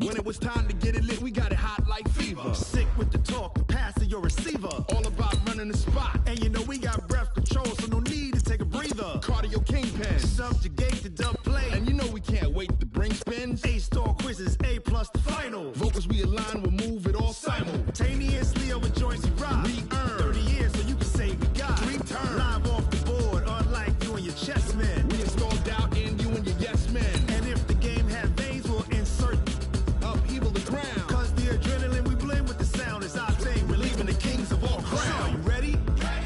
When it was time to get it lit, we got it hot like fever. Sick with the talk, the pass to your receiver. All about running the spot. And you know we got breath control, so no need to take a breather. Cardio kingpin. Subjugate the dub play. And you know we can't wait to bring spins. A-star quizzes, A+ the final. Vocals we align, we'll move it all simultaneously over joints we rock. We earn 30 years, so you can say we got 3 turns. Live off the board, unlike you and your chess men. We install doubt in you and your yes men. And if the game had veins, we'll insert upheaval the ground. Cause the adrenaline we blend with the sound is our thing. We're leaving the kings of all crowns. So are you ready?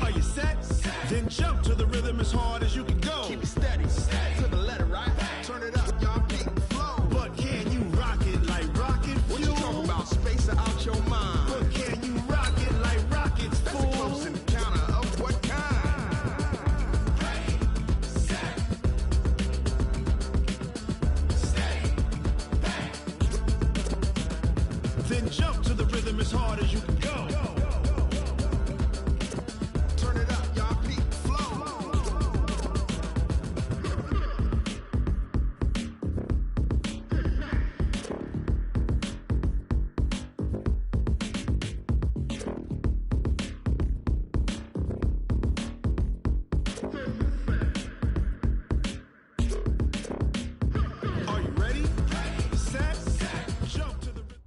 Are you set? Then jump to the rhythm as hard as you can go. Keep it steady, to the letter, right? Turn it up, y'all keep the flow. But can you rock it like rocket fuel? What you talking about? Space or out your mind? But can you rock it like rockets, That's fool? a close encounter of what kind? Then jump to the rhythm as hard as you can go. Turn it up, y'all keep the flow. Are you ready? Set? Jump to the rhythm.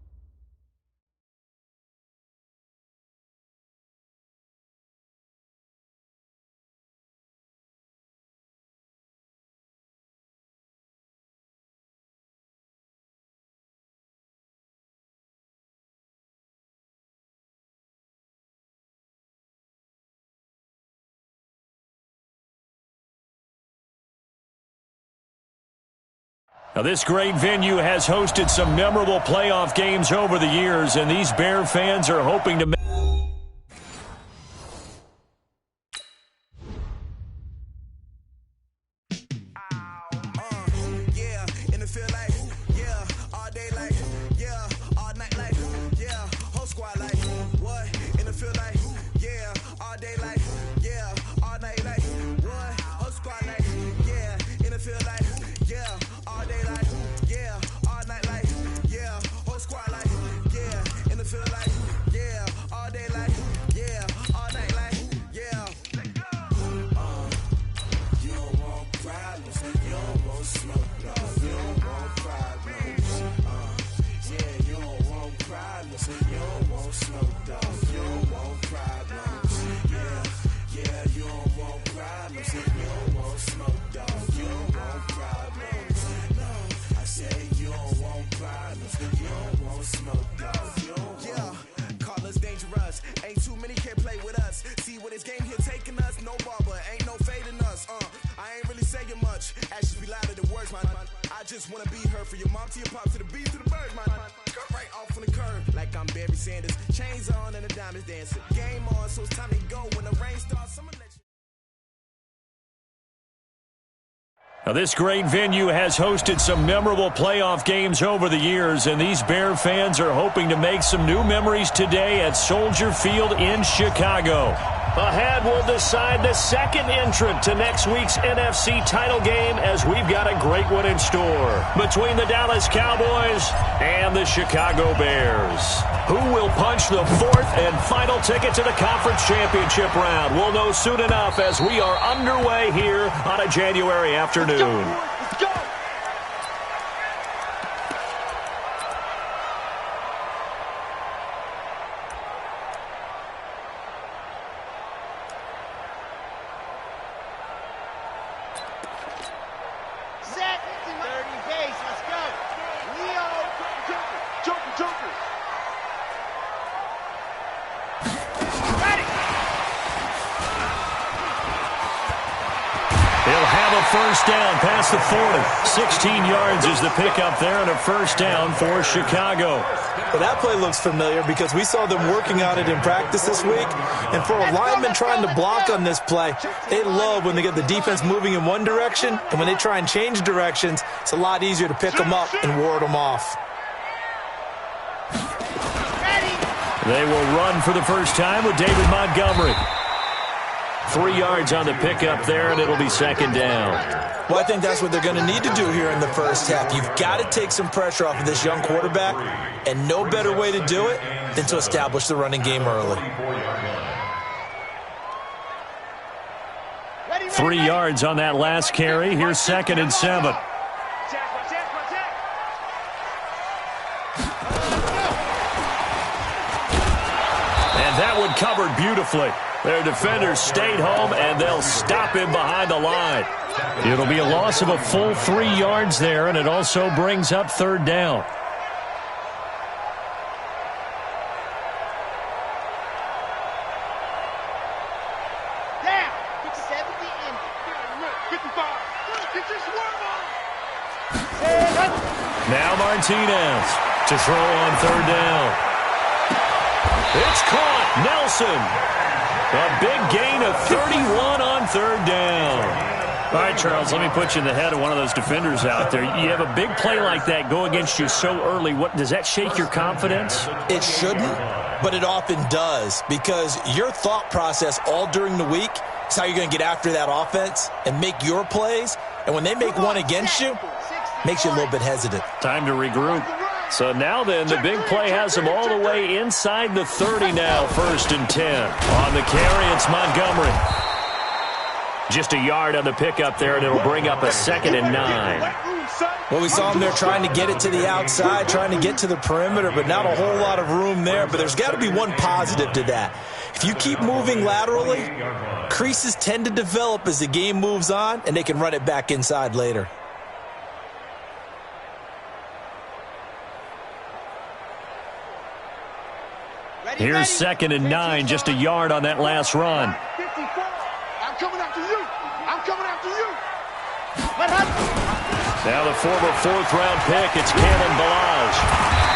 Now, this great venue has hosted some memorable playoff games over the years, and these Bear fans are hoping to make Yeah, in the field like, yeah, all day like, yeah, all night like, yeah, whole squad like, what? In the field like, yeah, all day like, yeah, all night like, what? Whole squad like, yeah, in the field like, yeah, all day like, yeah, all night like, yeah, whole squad like, yeah, in the field like, yeah, all day like, yeah, all night like, yeah. You don't want problems, you don't want smoke, no, you don't want problems. Yeah, you don't want problems, you don't want smoke, dog, you don't want problems. Yeah, you don't want problems, you don't want smoke, dog, you don't want problems. No, I say you don't want problems, you don't want smoke, dog, you don't want. Call us dangerous, ain't too many can play with us. See what this game here taking us, no barber, ain't no fading us. I ain't really saying much, actions be louder than words, man. I just wanna be heard, for your mom to your pop to the beat to the birds, man. Cut right off on the curb, like I'm Barry Sanders. Chains on and the diamonds dancing. Game on, so it's time to go. When the rain starts, I'ma let you. Now, this great venue has hosted some memorable playoff games over the years, and these Bear fans are hoping to make some new memories today at Soldier Field in Chicago. Ahead, we'll decide the second entrant to next week's NFC title game, as we've got a great one in store between the Dallas Cowboys and the Chicago Bears. Who will punch the fourth and final ticket to the conference championship round? We'll know soon enough as we are underway here on a January afternoon. Let's go! Set, 30 base, let's go! Leo, Joker! Ready! They'll have a first down past the 40. 16 yards is the pickup there, and a first down for Chicago. Well, that play looks familiar because we saw them working on it in practice this week. And for a lineman trying to block on this play, they love when they get the defense moving in one direction, and when they try and change directions, it's a lot easier to pick them up and ward them off. They will run for the first time with David Montgomery. 3 yards on the pickup there, and it'll be second down. Well, I think that's what they're going to need to do here in the first half. You've got to take some pressure off of this young quarterback, and no better way to do it than to establish the running game early. 3 yards on that last carry. Here's 2nd and 7. And that one covered beautifully. Their defenders stayed home, and they'll stop him behind the line. It'll be a loss of a full 3 yards there, and it also brings up 3rd down. Down. 70 and 55. Get your swerve on. Now Martinez to throw on 3rd down. It's caught. Nelson. A big gain of 31 on 3rd down. All right, Charles, let me put you in the head of one of those defenders out there. You have a big play like that go against you so early. What does that shake your confidence? It shouldn't, but it often does, because your thought process all during the week is how you're going to get after that offense and make your plays. And when they make one against you, it makes you a little bit hesitant. Time to regroup. So now then, the big play has them all the way inside the 30 now, 1st and 10. On the carry, it's Montgomery. Just a yard on the pickup there, and it'll bring up a 2nd and 9. Well, we saw him there trying to get it to the outside, trying to get to the perimeter, but not a whole lot of room there. But there's got to be one positive to that. If you keep moving laterally, creases tend to develop as the game moves on, and they can run it back inside later. Here's 2nd and 9, just a yard on that last run. I'm coming after you. I'm coming after you. Now the former 4th-round pick, it's Kalen Ballage.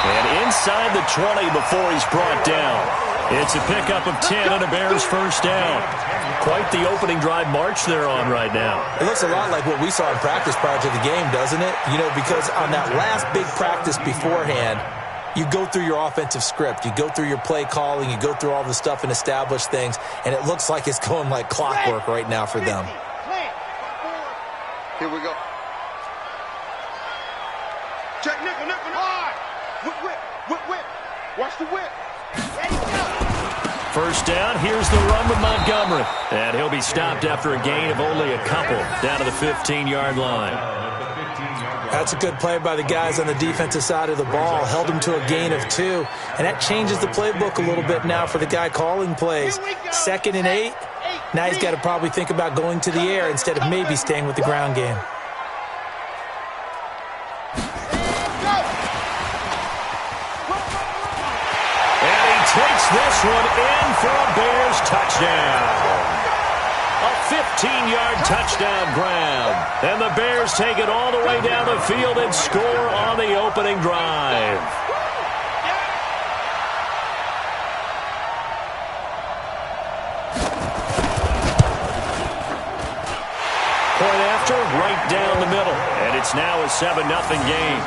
And inside the 20 before he's brought down. It's a pickup of 10 and a Bears 1st down. Quite the opening drive march they're on right now. It looks a lot like what we saw in practice prior to the game, doesn't it? You know, because on that last big practice beforehand, you go through your offensive script. You go through your play calling. You go through all the stuff and establish things. And it looks like it's going like clockwork right now for them. Here we go. Check nickel, nickel, hard. Whip, whip, whip, whip. Watch the whip. Ready, go. 1st down, here's the run with Montgomery. And he'll be stopped after a gain of only a couple down to the 15-yard line. That's a good play by the guys on the defensive side of the ball. Held him to a gain of 2. And that changes the playbook a little bit now for the guy calling plays. 2nd and 8. Now he's got to probably think about going to the air instead of maybe staying with the ground game. And he takes this one in for a Bears touchdown. A 15-yard touchdown grab. And the Bears take it all the way down the field and score on the opening drive. Point after, right down the middle. And it's now a 7-0 game.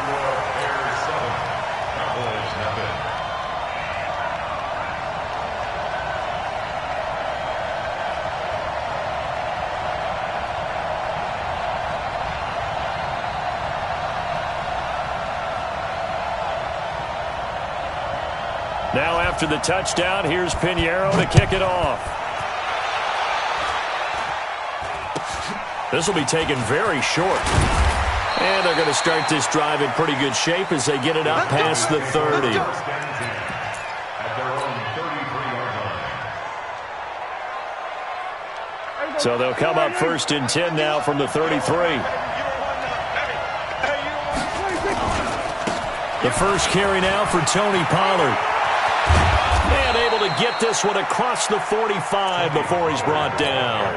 Now after the touchdown, here's Pinheiro to kick it off. This will be taken very short. And they're going to start this drive in pretty good shape as they get it up past the 30. So they'll come up 1st and 10 now from the 33. The first carry now for Tony Pollard. And able to get this one across the 45 before he's brought down.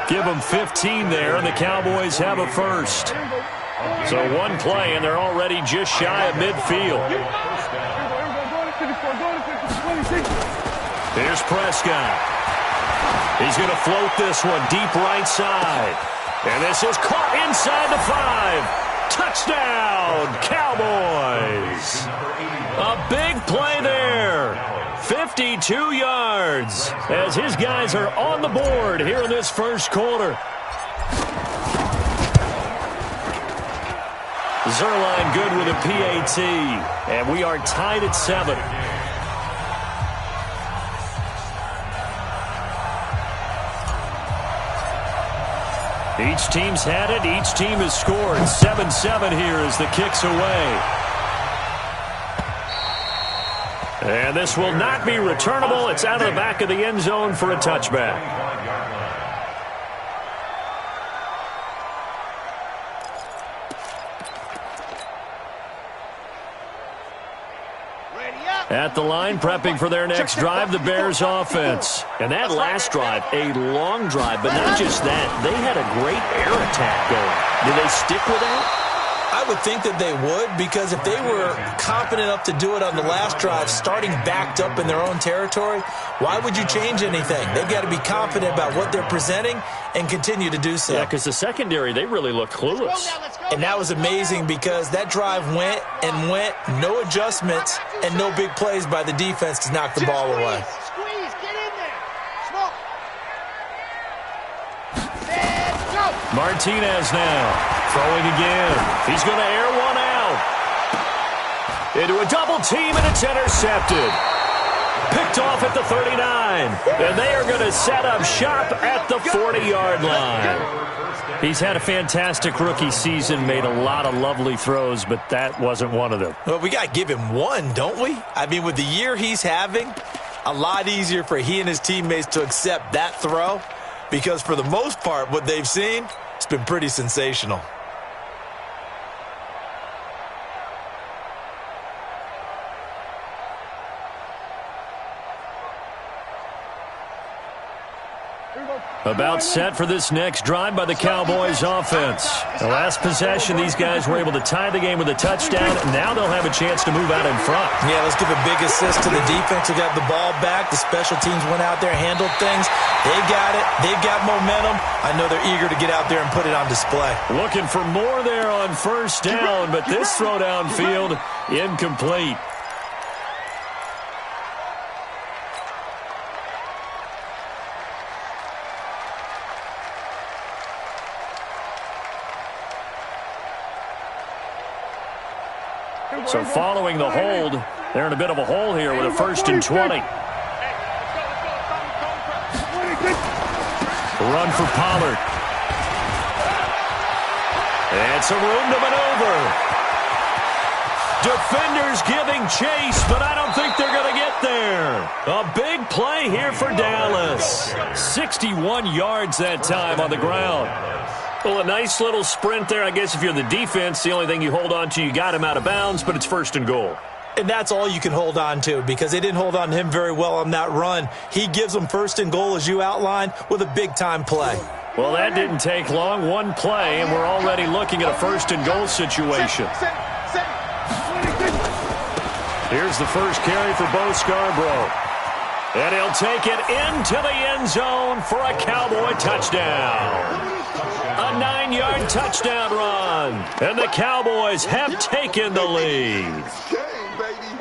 Give him 15 there, and the Cowboys have a first. So one play, and they're already just shy of midfield. Here's Prescott. He's going to float this one deep right side. And this is caught inside the 5. Touchdown, Cowboys. A big play there. 52 yards as his guys are on the board here in this first quarter. Zerline good with a PAT, and we are tied at 7. Each team's had it. Each team has scored. 7-7 here as the kick's away. And this will not be returnable. It's out of the back of the end zone for a touchback. At the line, prepping for their next drive, the Bears offense. And that last drive, a long drive, but not just that. They had a great air attack going. Do they stick with that? I would think that they would, because if they were confident enough to do it on the last drive, starting backed up in their own territory, why would you change anything? They've got to be confident about what they're presenting and continue to do so. Yeah, because the secondary, they really looked clueless. And that was amazing because that drive went and went, no adjustments and no big plays by the defense to knock the ball away. Squeeze, get in there. Smoke. And go. Martinez now. Throwing again. He's going to air one out. Into a double team, and it's intercepted. Picked off at the 39. And they are going to set up shop at the 40-yard line. He's had a fantastic rookie season, made a lot of lovely throws, but that wasn't one of them. Well, we got to give him one, don't we? I mean, with the year he's having, a lot easier for he and his teammates to accept that throw, because for the most part, what they've seen, it's been pretty sensational. About set for this next drive by the Cowboys offense. The last possession, these guys were able to tie the game with a touchdown. Now they'll have a chance to move out in front. Yeah, let's give a big assist to the defense who got the ball back. The special teams went out there, handled things. They got it. They've got momentum. I know they're eager to get out there and put it on display. Looking for more there on first down, but this throw downfield, incomplete. So following the hold, they're in a bit of a hole here with a 1st and 20. Run for Pollard. And some room to maneuver. Defenders giving chase, but I don't think they're going to get there. A big play here for Dallas. 61 yards that time on the ground. Well, a nice little sprint there. I guess if you're the defense, the only thing you hold on to, you got him out of bounds, but it's 1st and goal. And that's all you can hold on to, because they didn't hold on to him very well on that run. He gives them 1st and goal, as you outlined, with a big-time play. Well, that didn't take long. One play, and we're already looking at a 1st and goal situation. Here's the first carry for Bo Scarborough. And he'll take it into the end zone for a Cowboy touchdown. A 9-yard touchdown run. And the Cowboys have taken the lead.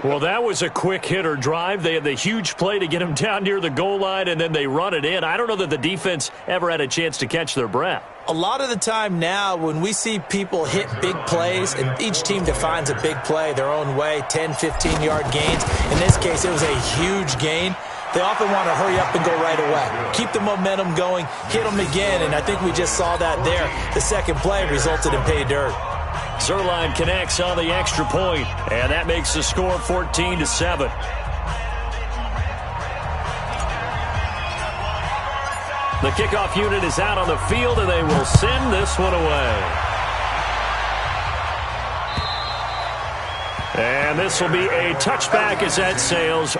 Well, that was a quick hitter drive. They had the huge play to get him down near the goal line, and then they run it in. I don't know that the defense ever had a chance to catch their breath. A lot of the time now, when we see people hit big plays, and each team defines a big play their own way, 10, 15-yard gains. In this case, it was a huge gain. They often want to hurry up and go right away. Keep the momentum going, hit them again, and I think we just saw that there. The second play resulted in pay dirt. Zerline connects on the extra point, and that makes the score 14-7. The kickoff unit is out on the field, and they will send this one away. And this will be a touchback as that sails.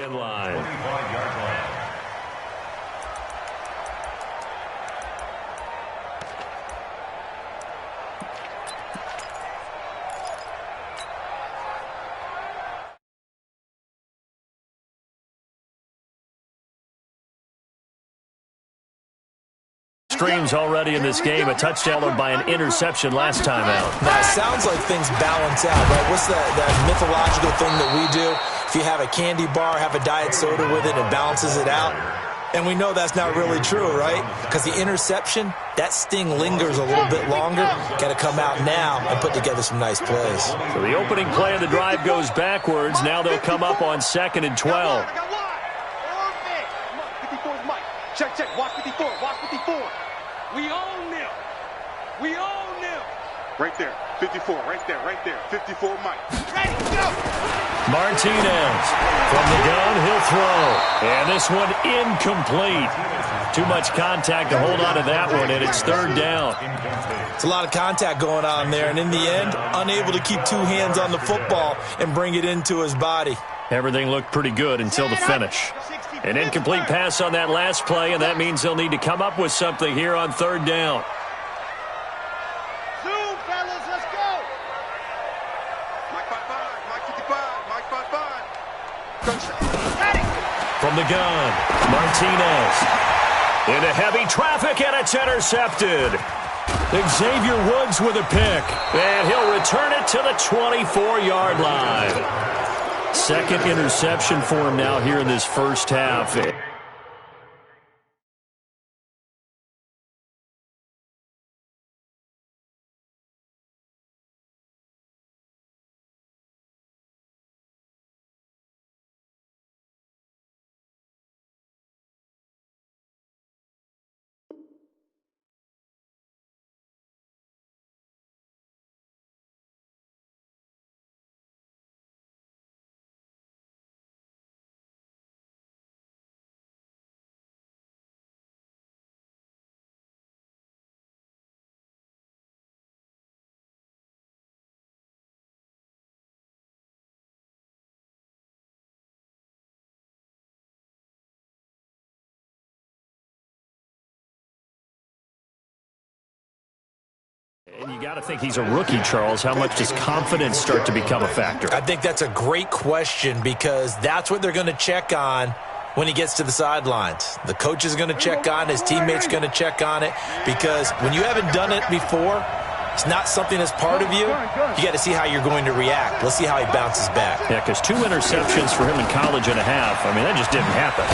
end line. 25-yard line. Streams already in this game, a touchdown by an interception last time out. Now, it sounds like things balance out, right? What's that mythological thing that we do? If you have a candy bar, have a diet soda with it, it balances it out. And we know that's not really true, right? Because the interception, that sting lingers a little bit longer. Got to come out now and put together some nice plays. So the opening play of the drive goes backwards. Now they'll come up on 2nd and 12. I got line. Perfect. 54 is Mike. Check, check. Watch 54. Watch 54. We own them. We own them. Right there. 54. Right there. Right there. 54 Mike. Ready, go. Martinez from the gun, he'll throw. And this one incomplete. Too much contact to hold on to that one, and it's 3rd down. It's a lot of contact going on there, and in the end, unable to keep 2 hands on the football and bring it into his body. Everything looked pretty good until the finish. An incomplete pass on that last play, and that means they'll need to come up with something here on 3rd down. Zoom, fellas, let's go. Mike 55, Mike 55, Mike 55. Ready. From the gun, Martinez. Into heavy traffic, and it's intercepted. Xavier Woods with a pick, and he'll return it to the 24-yard line. 2nd interception for him now here in this first half. And you got to think he's a rookie, Charles. How much does confidence start to become a factor? I think that's a great question because that's what they're going to check on when he gets to the sidelines. The coach is going to check on it. His teammates are going to check on it because when you haven't done it before, it's not something that's part of you. You got to see how you're going to react. Let's see how he bounces back. Yeah, because 2 interceptions for him in college and a half. I mean, that just didn't happen.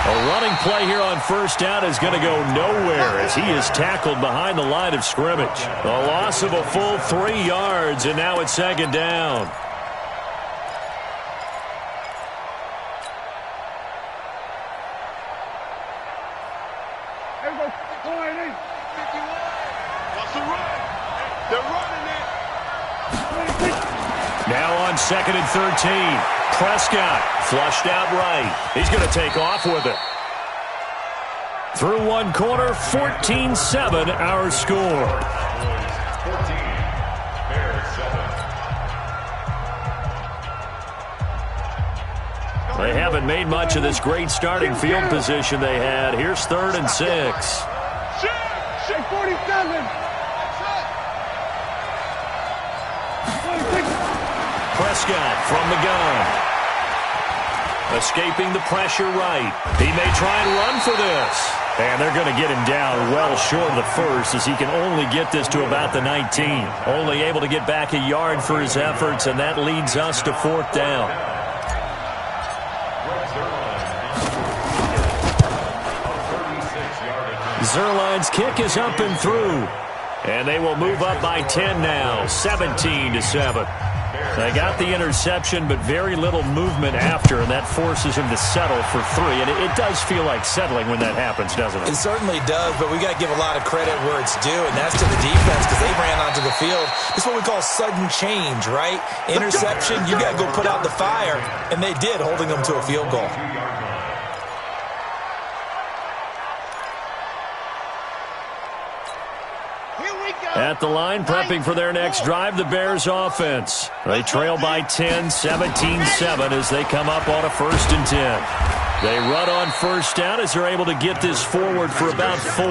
A running play here on 1st down is going to go nowhere as he is tackled behind the line of scrimmage. A loss of a full 3 yards, and now it's 2nd down. Now on 2nd and 13. Prescott flushed out right. He's going to take off with it. Through one quarter, 14-7 our score. 14, Bears 7. They haven't made much of this great starting field position they had. Here's 3rd and 6. 47. Prescott from the gun. Escaping the pressure right. He may try and run for this. And they're going to get him down well short of the first as he can only get this to about the 19. Only able to get back a yard for his efforts, and that leads us to 4th down. Zerline's kick is up and through. And they will move up by 10 now, 17-7. They got the interception, but very little movement after, and that forces him to settle for 3. And it does feel like settling when that happens, doesn't it? It certainly does, but we got to give a lot of credit where it's due, and that's to the defense because they ran onto the field. It's what we call sudden change, right? Interception, you got to go put out the fire, and they did, holding them to a field goal. At the line, prepping for their next drive, the Bears offense. They trail by 10, 17-7 as they come up on a 1st and 10. They run on first down as they're able to get this forward for about 4.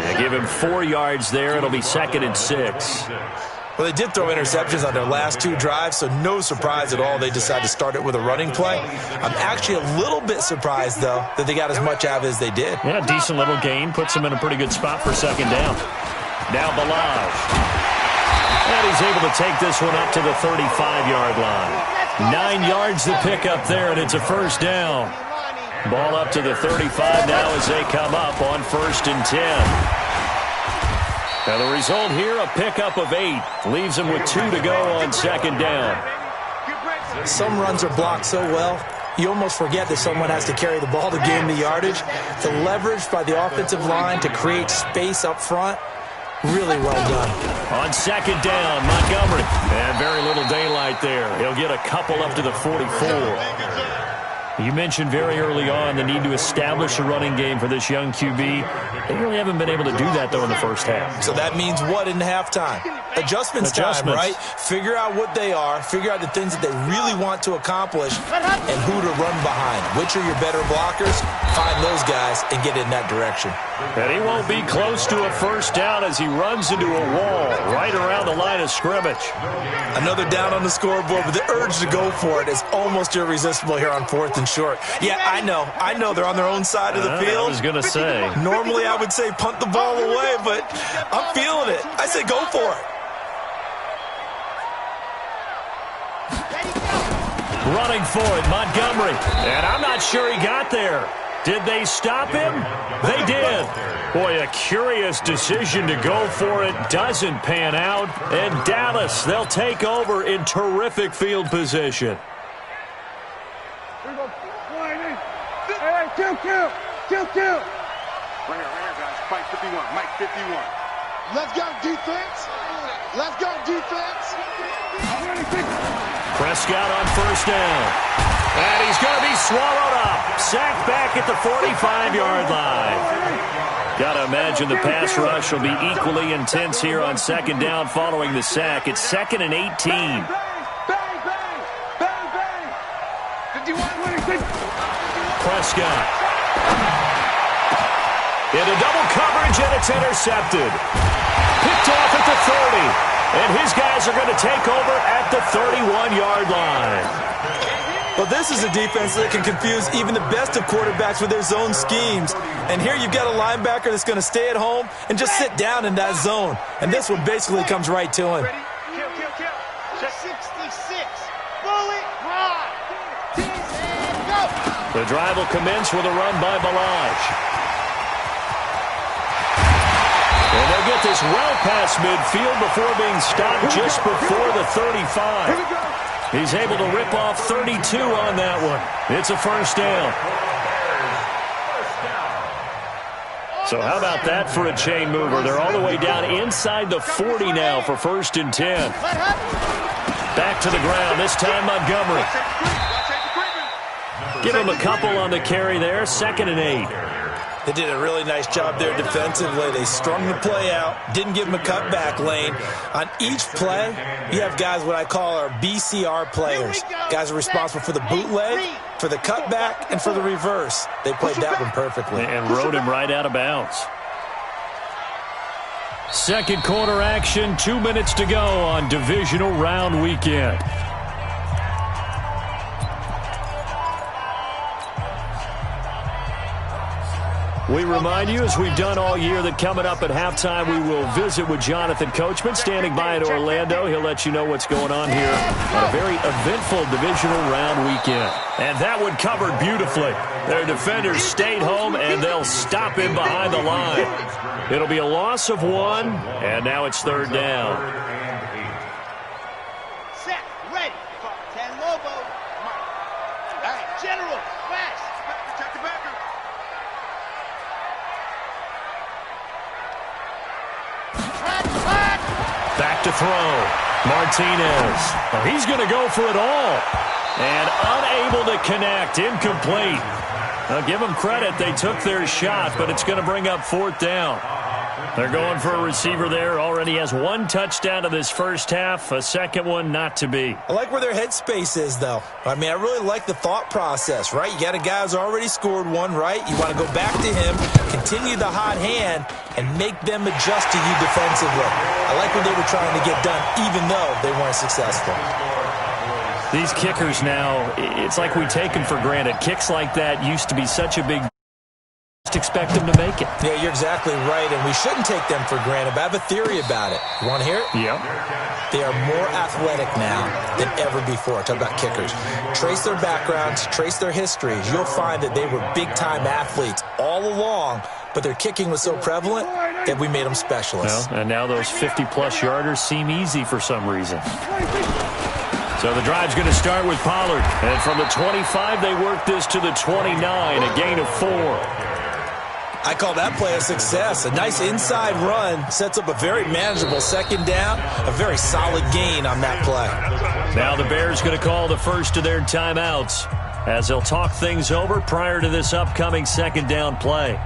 They give him 4 yards there. It'll be 2nd and 6. Well, they did throw interceptions on their last 2 drives, so no surprise at all they decided to start it with a running play. I'm actually a little bit surprised, though, that they got as much out of it as they did. Yeah, decent little gain. Puts them in a pretty good spot for 2nd down. Now Balaj. And he's able to take this one up to the 35-yard line. 9 yards to pick up there, and it's a 1st down. Ball up to the 35 now as they come up on 1st and 10. Now the result here, a pickup of 8. Leaves them with 2 to go on 2nd down. Some runs are blocked so well, you almost forget that someone has to carry the ball to gain the yardage. The leverage by the offensive line to create space up front, really well done. On 2nd down, Montgomery. And very little daylight there. He'll get a couple up to the 44. You mentioned very early on the need to establish a running game for this young QB. They really haven't been able to do that, though, in the first half. So that means what in halftime? Adjustments time, right? Figure out what they are, figure out the things that they really want to accomplish, and who to run behind. Which are your better blockers? Find those guys and get in that direction. And he won't be close to a 1st down as he runs into a wall right around the line of scrimmage. Another down on the scoreboard, but the urge to go for it is almost irresistible here on 4th and short. Yeah, I know they're on their own side of the field. I was going to say. Normally I would say punt the ball away, but I'm feeling it. I say go for it. Running for it, Montgomery. And I'm not sure he got there. Did they stop him? They did. Boy, a curious decision to go for it doesn't pan out. And Dallas, they'll take over in terrific field position. Kill. Right here, guys. Mike 51. Let's go, defense. Let's go, defense. Prescott on 1st down. And he's going to be swallowed up. Sacked back at the 45-yard line. Got to imagine the pass rush will be equally intense here on 2nd down following the sack. It's 2nd and 18. Prescott. Into double coverage, and it's intercepted. Picked off at the 30. And his guys are going to take over at the 31-yard line. Well, this is a defense that can confuse even the best of quarterbacks with their zone schemes. And here you've got a linebacker that's going to stay at home and just sit down in that zone. And this one basically comes right to him. Kill. 66. Bullet ride. And go. The drive will commence with a run by Balaj. And they'll get this well past midfield before being stopped just before the 35. He's able to rip off 32 on that one. It's a 1st down. So how about that for a chain mover? They're all the way down inside the 40 now for 1st and 10. Back to the ground, this time Montgomery. Give him a couple on the carry there, 2nd and 8. They did a really nice job there defensively. They strung the play out, didn't give him a cutback lane. On each play, you have guys what I call our BCR players. Guys are responsible for the bootleg, for the cutback, and for the reverse. They played that one perfectly. And rode him right out of bounds. 2nd quarter action, 2 minutes to go on divisional round weekend. We remind you, as we've done all year, that coming up at halftime, we will visit with Jonathan Coachman, standing by in Orlando. He'll let you know what's going on here on a very eventful divisional round weekend. And that one covered beautifully. Their defenders stayed home, and they'll stop him behind the line. It'll be a loss of 1, and now it's 3rd down. Set, ready. 10 Lobo. All right, General, fast. Protect the backer. Back to throw. Martinez. Well, he's going to go for it all. And unable to connect. Incomplete. Now, give them credit. They took their shot, but it's going to bring up 4th down. They're going for a receiver there. Already has one touchdown in this first half. A second one not to be. I like where their headspace is, though. I mean, I really like the thought process, right? You got a guy who's already scored one, right? You want to go back to him, continue the hot hand, and make them adjust to you defensively. I like what they were trying to get done, even though they weren't successful. These kickers now, it's like we take them for granted. Kicks like that used to be such a big deal. Just expect them to make it. Yeah, you're exactly right, and we shouldn't take them for granted, but I have a theory about it. You want to hear it? Yeah. They are more athletic now than ever before. Talk about kickers. Trace their backgrounds, trace their histories. You'll find that they were big-time athletes all along, but their kicking was so prevalent that we made them specialists. Well, and now those 50-plus yarders seem easy for some reason. So the drive's going to start with Pollard. And from the 25, they work this to the 29, a gain of 4. I call that play a success. A nice inside run sets up a very manageable second down, a very solid gain on that play. Now the Bears going to call the first of their timeouts as they'll talk things over prior to this upcoming second down play.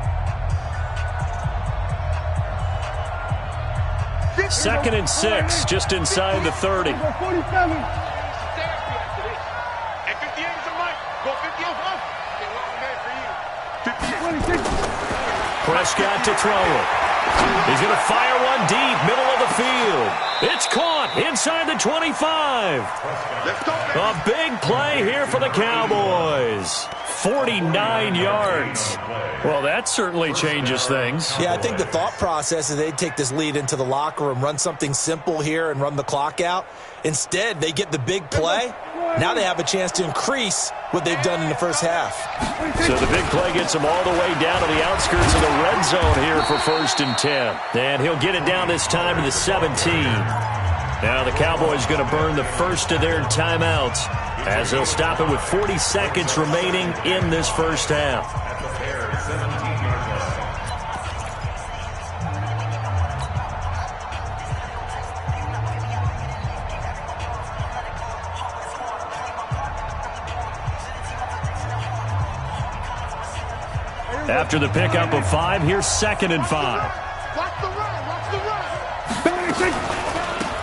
Second and 6, just inside the 30. Prescott to throw it. He's going to fire one deep, middle of the field. It's caught inside the 25. A big play here for the Cowboys. 49 yards. Well, that certainly changes things. Yeah, I think the thought process is they'd take this lead into the locker room, run something simple here and run the clock out. Instead, they get the big play. Now they have a chance to increase what they've done in the first half. So the big play gets them all the way down to the outskirts of the red zone here for 1st and 10. And he'll get it down this time to the 17. Now the Cowboys going to burn the first of their timeouts as they'll stop it with 40 seconds remaining in this first half. After the pickup of 5, here's 2nd and 5. Watch the run.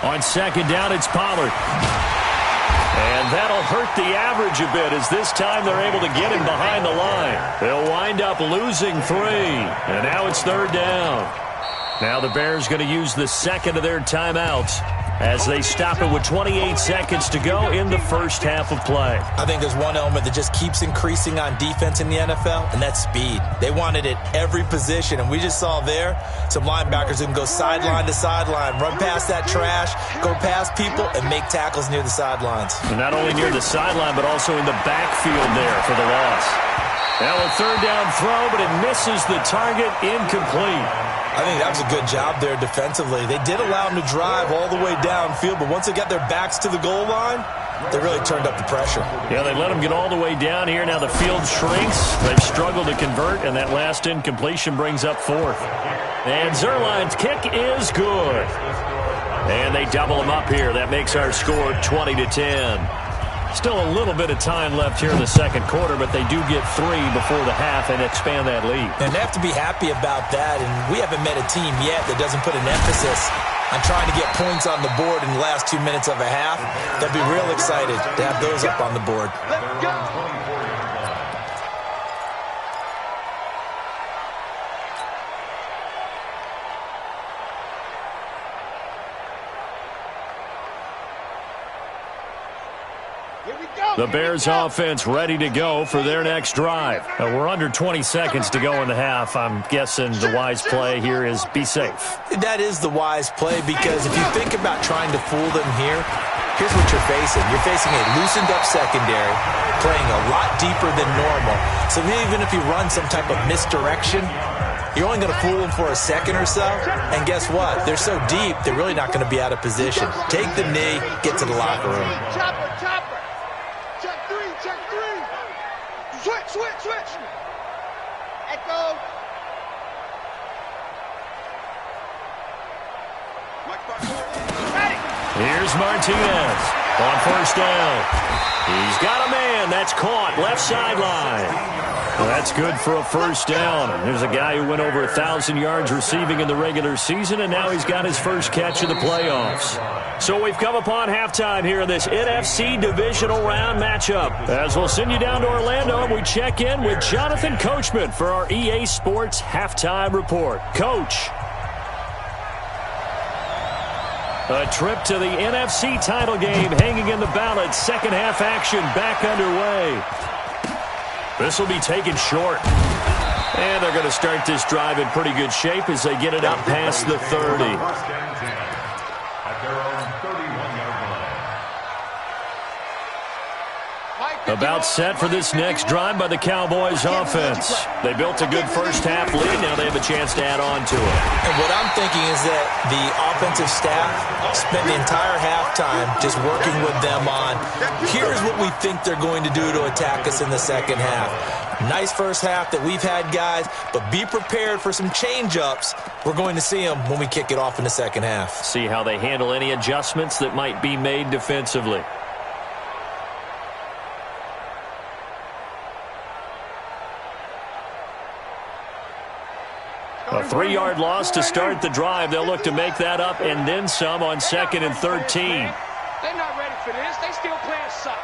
On second down, it's Pollard. And that'll hurt the average a bit as this time they're able to get him behind the line. They'll wind up losing 3. And now it's 3rd down. Now the Bears going to use the second of their timeouts as they stop it with 28 seconds to go in the first half of play. I think there's one element that just keeps increasing on defense in the NFL, and that's speed. They want it at every position, and we just saw there some linebackers who can go sideline to sideline, run past that trash, go past people, and make tackles near the sidelines. And not only near the sideline, but also in the backfield there for the loss. Now a 3rd down throw, but it misses the target, incomplete. I think that was a good job there defensively. They did allow them to drive all the way downfield, but once they got their backs to the goal line, they really turned up the pressure. Yeah, they let them get all the way down here. Now the field shrinks. They've struggled to convert, and that last incompletion brings up 4th. And Zerline's kick is good. And they double them up here. That makes our score 20-10. Still a little bit of time left here in the second quarter, but they do get 3 before the half and expand that lead. And they have to be happy about that, and we haven't met a team yet that doesn't put an emphasis on trying to get points on the board in the last 2 minutes of a half. They'll be real excited to have those up on the board. Let's go. The Bears offense ready to go for their next drive. We're under 20 seconds to go in the half. I'm guessing the wise play here is be safe. That is the wise play, because if you think about trying to fool them here, here's what you're facing. You're facing a loosened up secondary, playing a lot deeper than normal. So even if you run some type of misdirection, you're only going to fool them for a second or so. And guess what? They're so deep, they're really not going to be out of position. Take the knee, get to the locker room. Chopper. Check 3. Switch. Echo. Here's Martinez on 1st down. He's got a man again. That's caught. Left sideline. Well, that's good for a first down. There's a guy who went over 1,000 yards receiving in the regular season, and now he's got his first catch of the playoffs. So we've come upon halftime here in this NFC divisional round matchup. As we'll send you down to Orlando, and we check in with Jonathan Coachman for our EA Sports Halftime Report. Coach. A trip to the NFC title game hanging in the balance. Second half action back underway. This will be taken short. And they're going to start this drive in pretty good shape as they get it up past the 30. At their own 31-yard line. About set for this next drive by the Cowboys offense. They built a good first half lead. Now they have a chance to add on to it. And what I'm thinking is that the offensive staff spent the entire halftime just working with them on, here's what we think they're going to do to attack us in the second half. Nice first half that we've had, guys, but be prepared for some change-ups. We're going to see them when we kick it off in the second half. See how they handle any adjustments that might be made defensively. A 3-yard loss to start the drive. They'll look to make that up and then some on 2nd and 13. They're not ready for this. They still playing suck.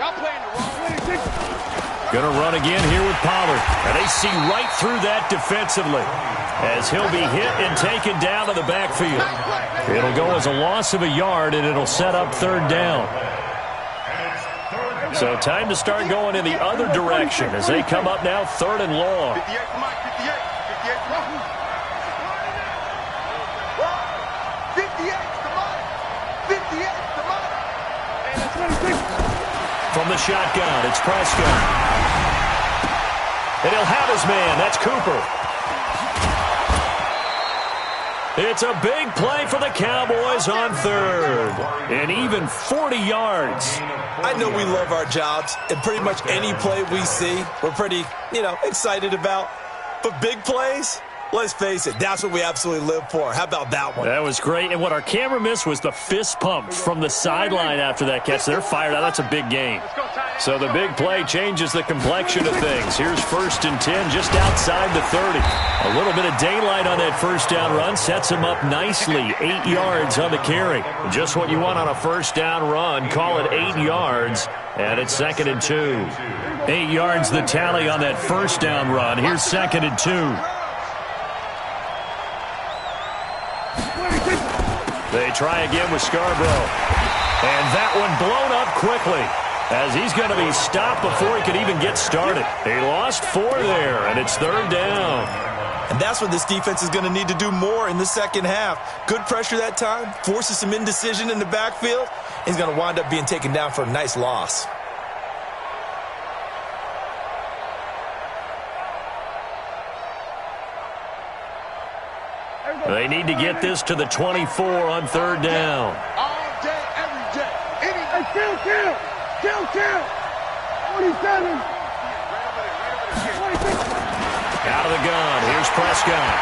Y'all playing the wrong way. Going to run again here with Pollard. And they see right through that defensively as he'll be hit and taken down to the backfield. It'll go as a loss of a yard, and it'll set up 3rd down. So time to start going in the other direction as they come up now 3rd and long. 58, come on, 58. 58, come on. 58, come on. 58, come on. From the shotgun, it's Prescott. And he'll have his man. That's Cooper. It's a big play for the Cowboys on 3rd. And even 40 yards. I know we love our jobs, and pretty much any play we see, we're pretty, excited about. But big plays, let's face it, that's what we absolutely live for. How about that one? That was great. And what our camera missed was the fist pump from the sideline after that catch. They're fired out. That's a big game. So the big play changes the complexion of things. Here's 1st and 10 just outside the 30. A little bit of daylight on that first down run sets him up nicely. 8 yards on the carry. Just what you want on a first down run. Call it 8 yards. And it's 2nd and 2. 8 yards the tally on that first down run. Here's 2nd and 2. They try again with Scarborough. And that one blown up quickly as he's going to be stopped before he could even get started. He lost 4 there, and it's 3rd down. And that's what this defense is going to need to do more in the second half. Good pressure that time, forces some indecision in the backfield. He's going to wind up being taken down for a nice loss. They need to get this to the 24 on 3rd down. All day, every day. Hey, kill. 47. Out of the gun. Here's Prescott.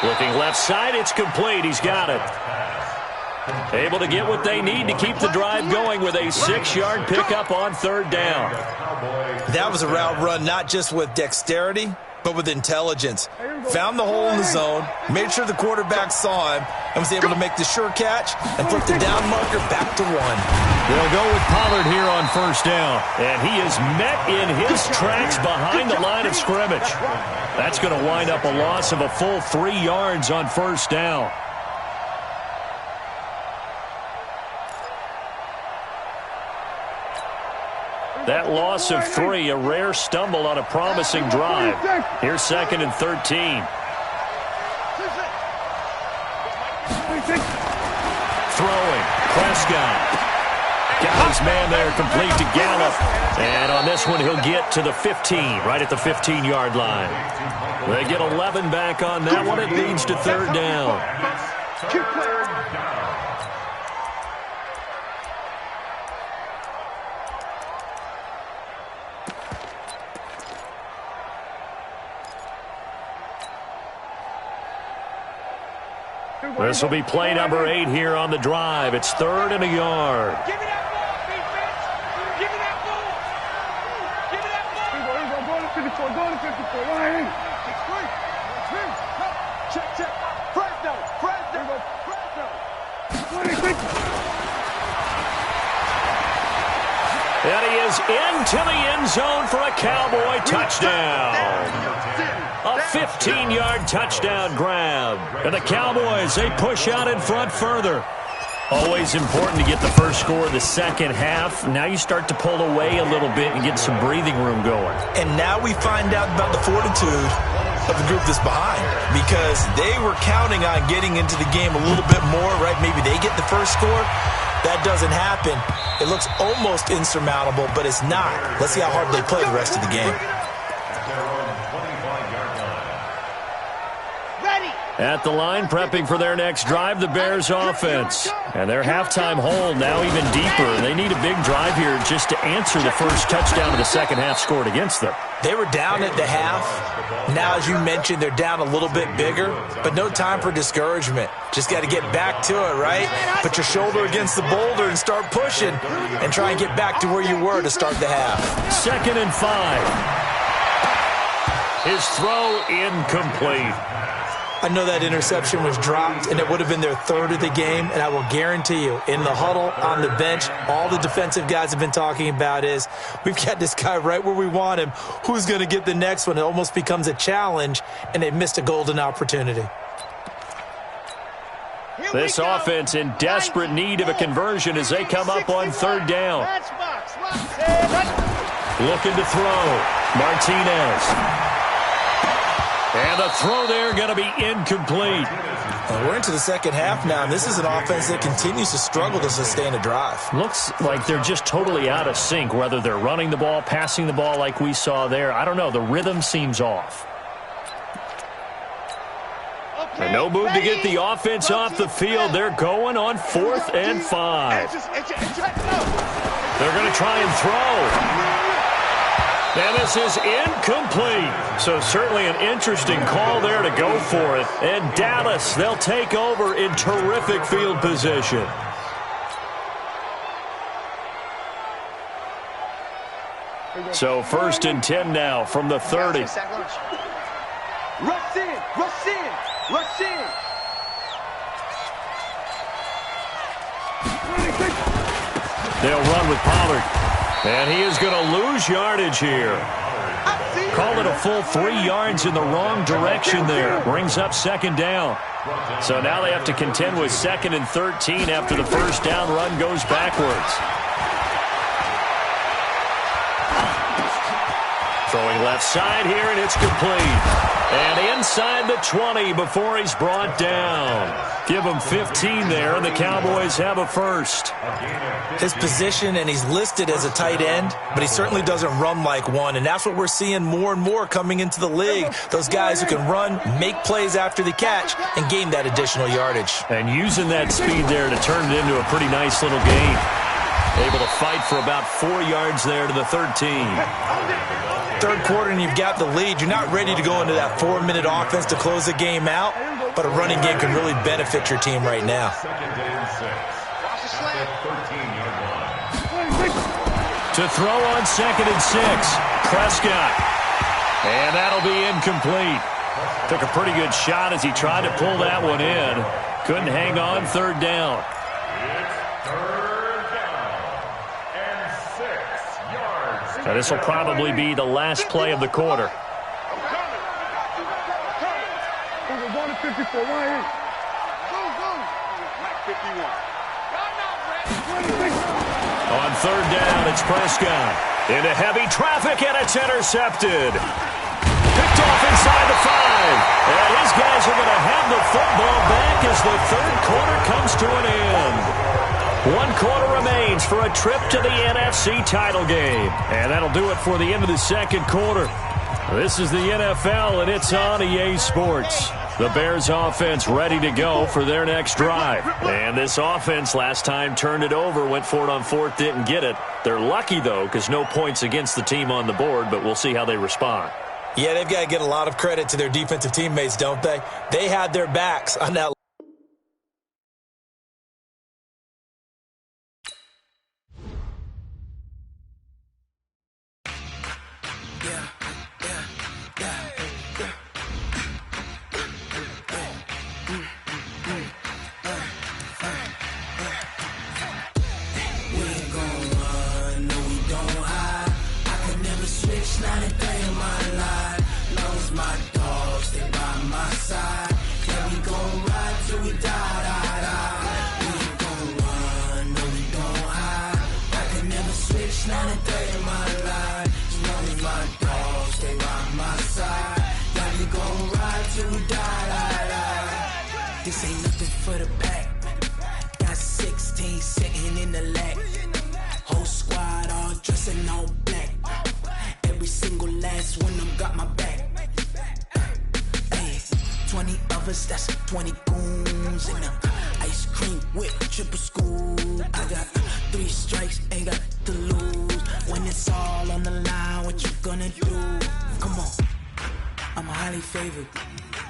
Looking left side. It's complete. He's got it. Able to get what they need to keep the drive going with a 6-yard pickup on 3rd down. That was a route run not just with dexterity, but with intelligence. Found the hole in the zone, made sure the quarterback saw him, and was able to make the sure catch and flip the down marker back to 1. They'll go with Pollard here on 1st down. And he is met in his tracks behind the line of scrimmage. That's going to wind up a loss of a full 3 yards on 1st down. That loss of 3, a rare stumble on a promising drive. Here's 2nd and 13. Throwing, Prescott. Got his man there, complete to Gallup. And on this one, he'll get to the 15, right at the 15-yard line. They get 11 back on that one. It leads to 3rd down. This will be play number 8 here on the drive. It's 3rd and a yard. Give me that ball. Check. Fresno. And he is into the end zone for a Cowboy touchdown. A 15-yard touchdown grab. And the Cowboys, they push out in front further. Always important to get the first score of the second half. Now you start to pull away a little bit and get some breathing room going. And now we find out about the fortitude of the group that's behind, because they were counting on getting into the game a little bit more, right? Maybe they get the first score. That doesn't happen. It looks almost insurmountable, but it's not. Let's see how hard they play the rest of the game. At the line, prepping for their next drive, the Bears offense. And their halftime hold now even deeper. They need a big drive here just to answer the first touchdown of the second half scored against them. They were down at the half. Now, as you mentioned, they're down a little bit bigger, but no time for discouragement. Just got to get back to it, right? Put your shoulder against the boulder and start pushing and try and get back to where you were to start the half. 2nd and 5. His throw incomplete. I know that interception was dropped, and it would have been their third of the game, and I will guarantee you, in the huddle, on the bench, all the defensive guys have been talking about is, we've got this guy right where we want him. Who's going to get the next one? It almost becomes a challenge, and they missed a golden opportunity. This offense in desperate need of a conversion as they come up on 3rd down. Looking to throw. Martinez. And the throw there going to be incomplete. And we're into the second half now. This is an offense that continues to struggle to sustain a drive. Looks like they're just totally out of sync, whether they're running the ball, passing the ball like we saw there. I don't know. The rhythm seems off. And no move to get the offense off the field. They're going on 4th and 5. They're going to try and throw. And this is incomplete. So certainly an interesting call there to go for it. And Dallas, they'll take over in terrific field position. So 1st and 10 now from the 30. Rush in. They'll run with Pollard. And he is going to lose yardage here. Called it a full 3 yards in the wrong direction there. Brings up 2nd down. So now they have to contend with 2nd and 13 after the first down run goes backwards. Throwing left side here, and it's complete. And inside the 20 before he's brought down. Give him 15 there, and the Cowboys have a first. His position, and he's listed as a tight end, but he certainly doesn't run like one, and that's what we're seeing more and more coming into the league. Those guys who can run, make plays after the catch, and gain that additional yardage. And using that speed there to turn it into a pretty nice little gain. Able to fight for about 4 yards there to the 13. Third quarter and you've got the lead. You're not ready to go into that 4-minute offense to close the game out, but a running game can really benefit your team right now. To throw on 2nd and 6. Prescott. And that'll be incomplete. Took a pretty good shot as he tried to pull that one in. Couldn't hang on 3rd down. Now this will probably be the last play of the quarter. On 3rd down, it's Prescott. Into heavy traffic, and it's intercepted. Picked off inside the 5. And his guys are going to have the football back as the 3rd quarter comes to an end. 1 quarter remains for a trip to the NFC title game. And that'll do it for the end of the 2nd quarter. This is the NFL, and it's on EA Sports. The Bears offense ready to go for their next drive. And this offense last time turned it over, went for it on 4th, didn't get it. They're lucky, though, because no points against the team on the board, but we'll see how they respond. Yeah, they've got to get a lot of credit to their defensive teammates, don't they? They had their backs on that. till we die. This ain't nothing for the pack. Got 16 sitting in the lap. Whole squad all dressed in all black. Every single last one of them got my back. Hey, 20 of us, that's 20 goons in them. Ice cream whip, triple school. I got 3 strikes, ain't got to lose. When it's all on the line, what you gonna do? Come on, I'm highly favored.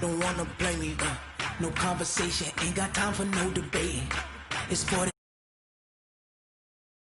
Don't wanna blame me, no conversation, ain't got time for no debating. It's 40.